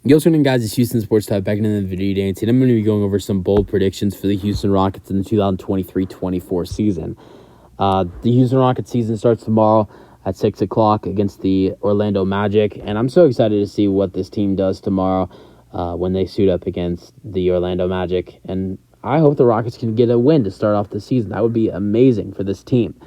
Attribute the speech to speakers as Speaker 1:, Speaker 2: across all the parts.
Speaker 1: Yo, what's going on, guys? It's Houston Sports Type back into the video today. And I'm going to be going over some bold predictions for the Houston Rockets in the 2023-24 season. The Houston Rockets season starts tomorrow at 6 o'clock against the Orlando Magic. And I'm so excited to see what this team does tomorrow when they suit up against the Orlando Magic. And I hope the Rockets can get a win to start off the season. That would be amazing for this team.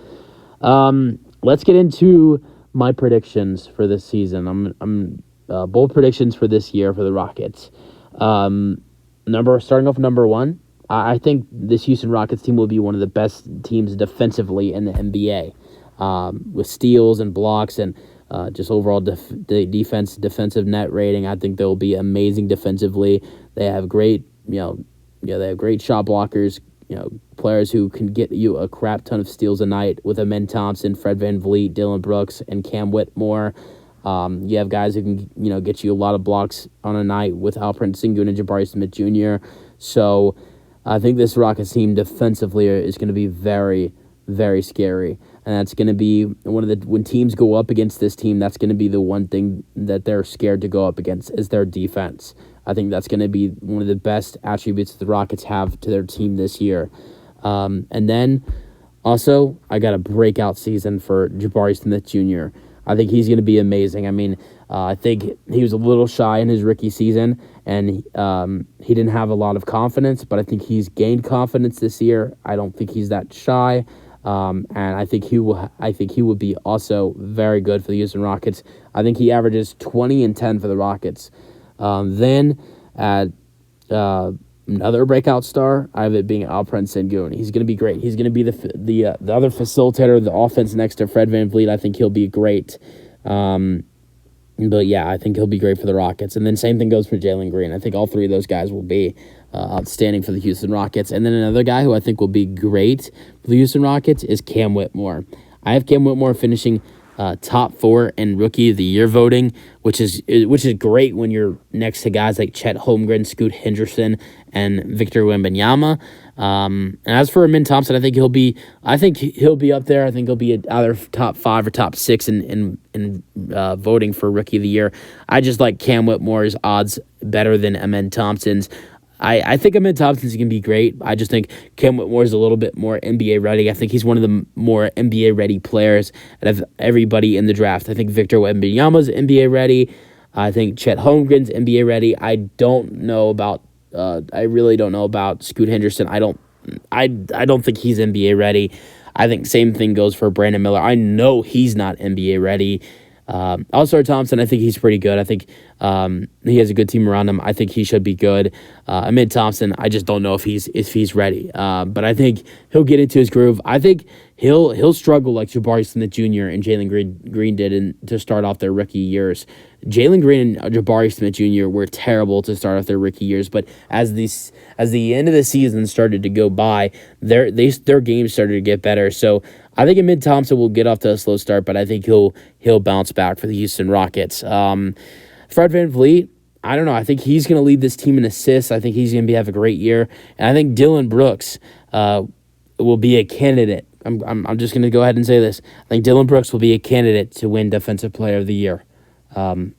Speaker 1: Let's get into my predictions for this season. Bold predictions for this year for the Rockets. Starting off number one, I think this Houston Rockets team will be one of the best teams defensively in the NBA, with steals and blocks and just overall defensive net rating. I think they'll be amazing defensively. They have great, they have great shot blockers. Players who can get you a crap ton of steals a night with Amen Thompson, Fred VanVleet, Dillon Brooks, and Cam Whitmore. You have guys who can, get you a lot of blocks on a night with Alperen Sengun and Jabari Smith Jr. So I think this Rockets team defensively is going to be very, very scary. And that's going to be when teams go up against this team, that's going to be the one thing that they're scared to go up against is their defense. I think that's going to be one of the best attributes the Rockets have to their team this year. And then also, I got a breakout season for Jabari Smith Jr. I think he's going to be amazing. I think he was a little shy in his rookie season, and he didn't have a lot of confidence, but I think he's gained confidence this year. I don't think he's that shy, and I think he will be also very good for the Houston Rockets. I think he averages 20 and 10 for the Rockets. Then at another breakout star, I have it being Alperen Sengun. He's going to be great. He's going to be the other facilitator of the offense next to Fred VanVleet. I think he'll be great. But yeah, I think he'll be great for the Rockets. And then same thing goes for Jalen Green. I think all three of those guys will be outstanding for the Houston Rockets. And then another guy who I think will be great for the Houston Rockets is Cam Whitmore. I have Cam Whitmore finishing top 4 in Rookie of the Year voting, which is great when you're next to guys like Chet Holmgren, Scoot Henderson, and Victor Wembanyama. And as for Amen Thompson, I think he'll be up there. I think he'll be either top 5 or top 6 in voting for Rookie of the Year. I just like Cam Whitmore's odds better than Amen Thompson's. I think Amen Thompson's going to be great. I just think Cam Whitmore is a little bit more NBA ready. I think he's one of the more NBA ready players out of everybody in the draft. I think Victor Wembanyama's NBA ready. I think Chet Holmgren's NBA ready. I really don't know about Scoot Henderson. I don't think he's NBA ready. I think same thing goes for Brandon Miller. I know he's not NBA ready. All-Star Thompson, I think he's pretty good. I think he has a good team around him. I think he should be good. Amen Thompson, I just don't know if he's ready. But I think he'll get into his groove. I think he'll struggle like Jabari Smith Jr. and Jalen Green did to start off their rookie years. Jalen Green and Jabari Smith Jr. were terrible to start off their rookie years, but as the end of the season started to go by, their games started to get better. So I think Amen Thompson will get off to a slow start, but I think he'll bounce back for the Houston Rockets. Fred VanVleet, I don't know. I think he's going to lead this team in assists. I think he's going to have a great year, and I think Dillon Brooks will be a candidate. I'm just going to go ahead and say this. I think Dillon Brooks will be a candidate to win Defensive Player of the Year. I'm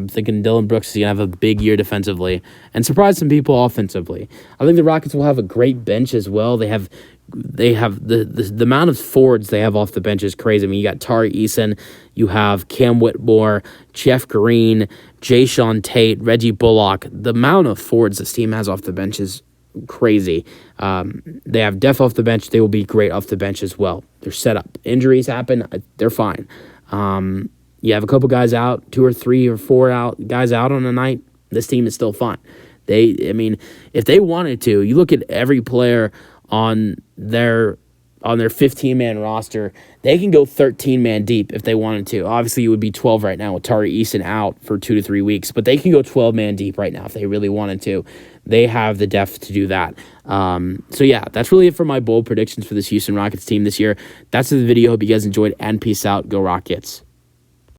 Speaker 1: thinking Dillon Brooks is going to have a big year defensively and surprise some people offensively. I think the Rockets will have a great bench as well. They have the amount of forwards they have off the bench is crazy. I mean, you got Tari Eason, you have Cam Whitmore, Jeff Green, Jae'Sean Tate, Reggie Bullock. The amount of forwards this team has off the bench is crazy. They have depth off the bench. They will be great off the bench as well. They're set up. Injuries happen. They're fine. You have a couple guys out, 2 or 3 or 4 guys out on a night, this team is still fine. If they wanted to, you look at every player on their 15-man roster, they can go 13-man deep if they wanted to. Obviously, it would be 12 right now with Tari Eason out for 2 to 3 weeks, but they can go 12-man deep right now if they really wanted to. They have the depth to do that. So yeah, that's really it for my bold predictions for this Houston Rockets team this year. That's the video. Hope you guys enjoyed, and peace out. Go Rockets.